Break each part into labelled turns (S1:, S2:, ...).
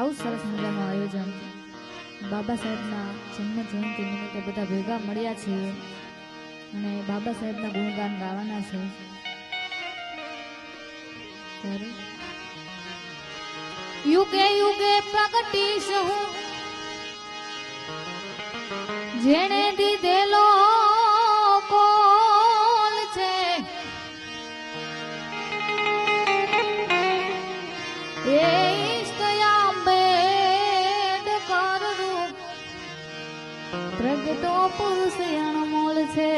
S1: બહુ સરસ મજાનું આયોજન બાબા સાહેબના જન્મ જયંતિ નિમિત્તે બધા ભેગા મળ્યા છીએ અને બાબા સાહેબના ગુણગાન ગાવાના છે. યુગે યુગે પ્રગટીશ હું જેણે દીધેલો કોલ છે એ પ્રગટો પુરુષ અણમોલ છે.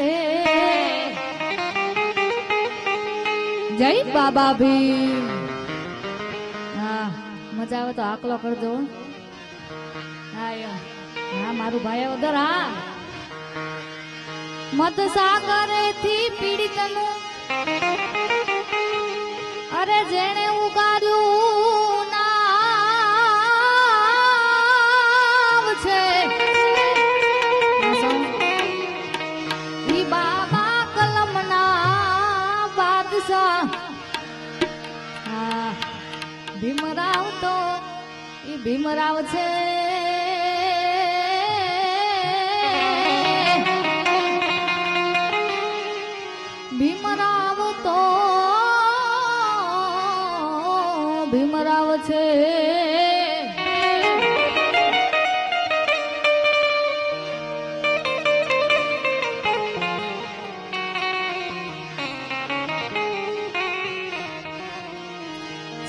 S1: જય બાબા ભીમ. હા મજા આવે તો આકલો કરજો. હા મારું ભાઈ ઉધર. હા મત સાગરે થી પીડિત નું અરે જેણે ઉગાર્યું નામ છે બાબા કલમના બાદશાહ. હા ભીમરાવ તો એ ભીમરાવ છે. ભીમરાવ તો ભીમરાવ છે.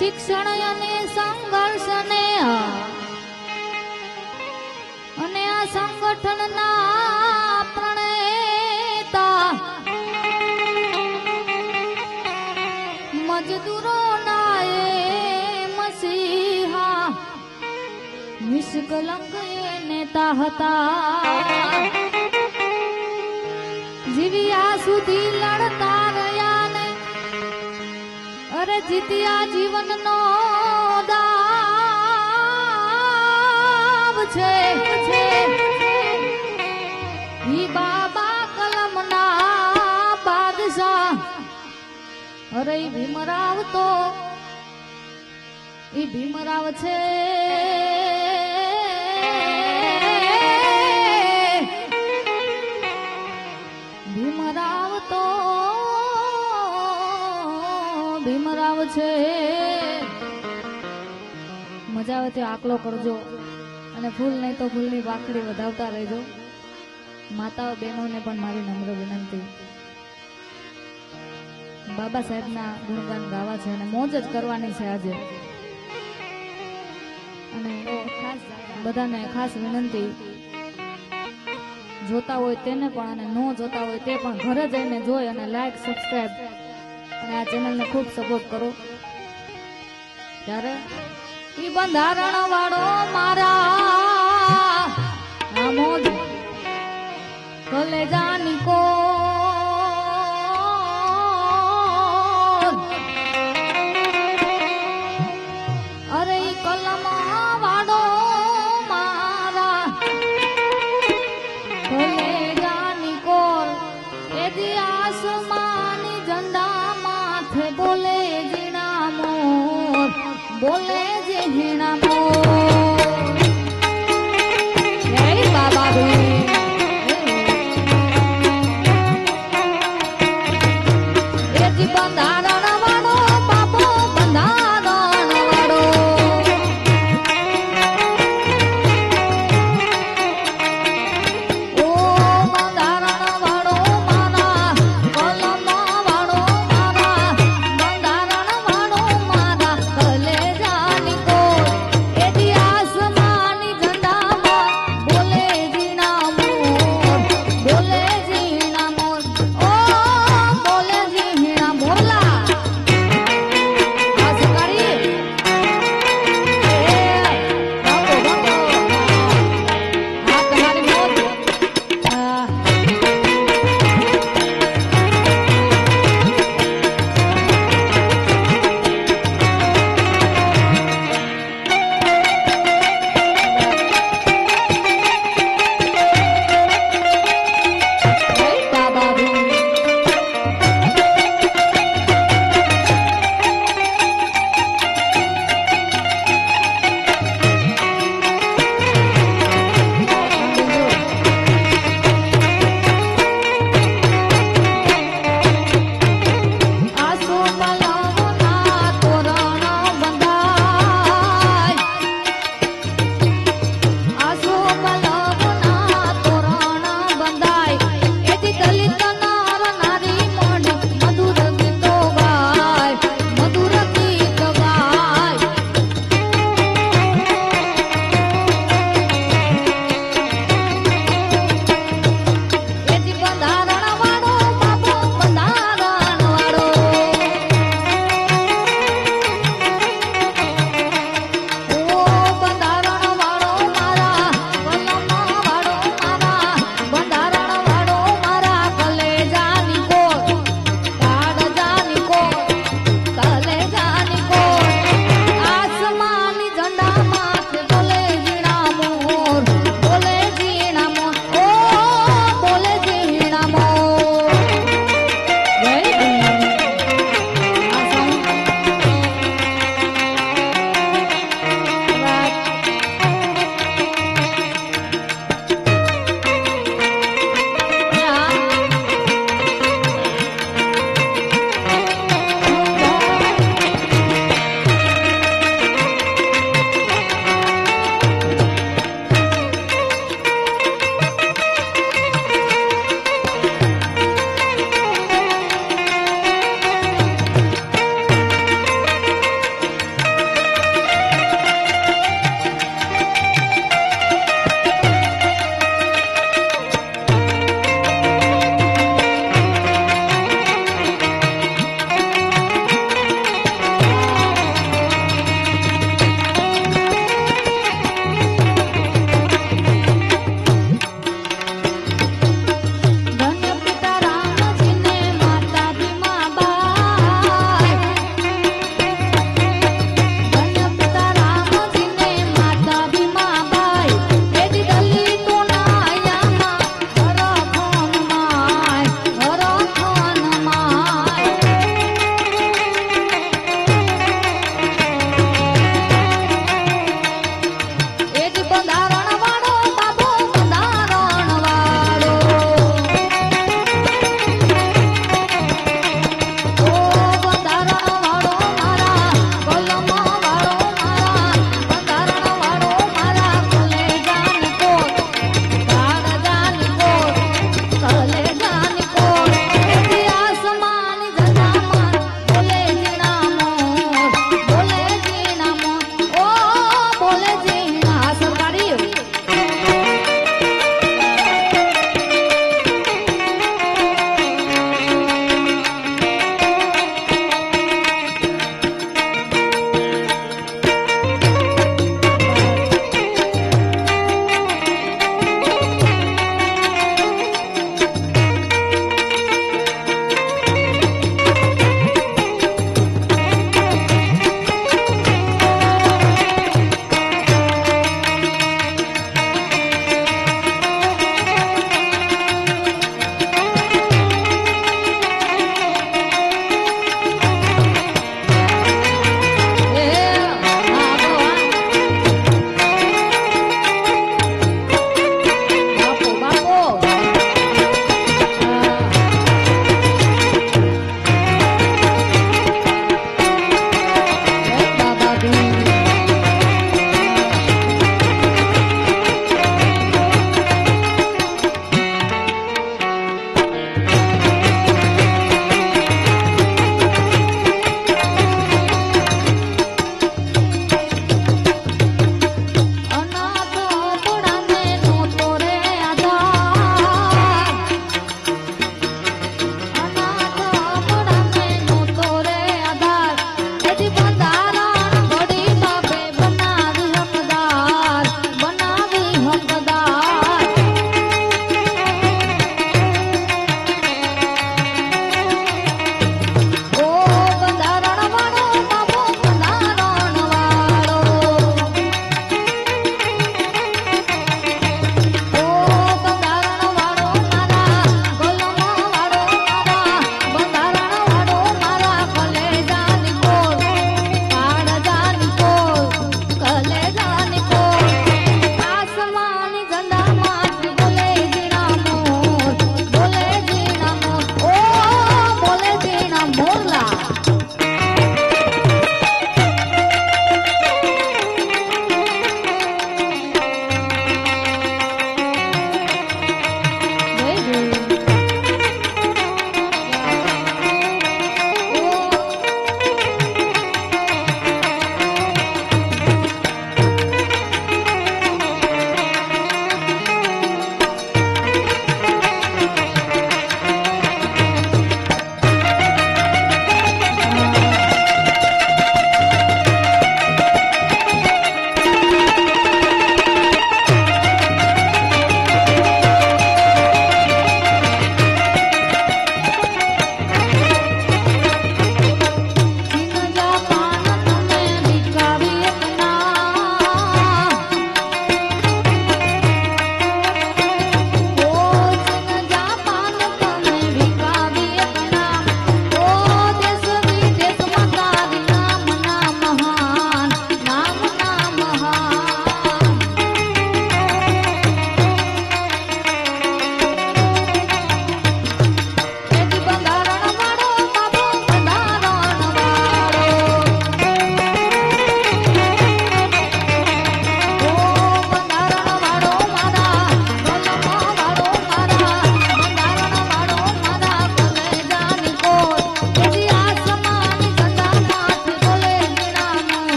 S1: શિક્ષણ અને સંઘર્ષ ને અને આ સંગઠનના પ્રણેતા મજદૂરોના એ મસીહા નિષ્કલંક એ નેતા હતા. જીવ્યા સુધી લડતા રહ્યા ને અરે જીત્યા જીવનનો દાવ છે. ઈ બાબા કલમના બાદશાહ અરે ભીમરાવ તો ઈ ભીમરાવ છે. ભીમરાવ તો ભીમરાવ છે. મજા આવે તો આકલો કરજો અને ફૂલ નહીં તો ફૂલની પાખડી વધાવતા રહેજો. માતાઓ બહેનોને પણ મારી નમ્ર વિનંતી બાબા સાહેબના ગુણગાન ગાવા છે અને મોજ જ કરવાની છે આજે. અને ખાસ બધાને ખાસ વિનંતી જોતા હોય તેને પણ અને ન જોતા હોય તે પણ ઘરે જઈને જોઈ અને લાઈક સબસ્ક્રાઈબ અને આ ચેનલને ખૂબ સપોર્ટ કરો. ત્યારે ઈ બંધારણ વાળો મારા મોજ કલેજાની કો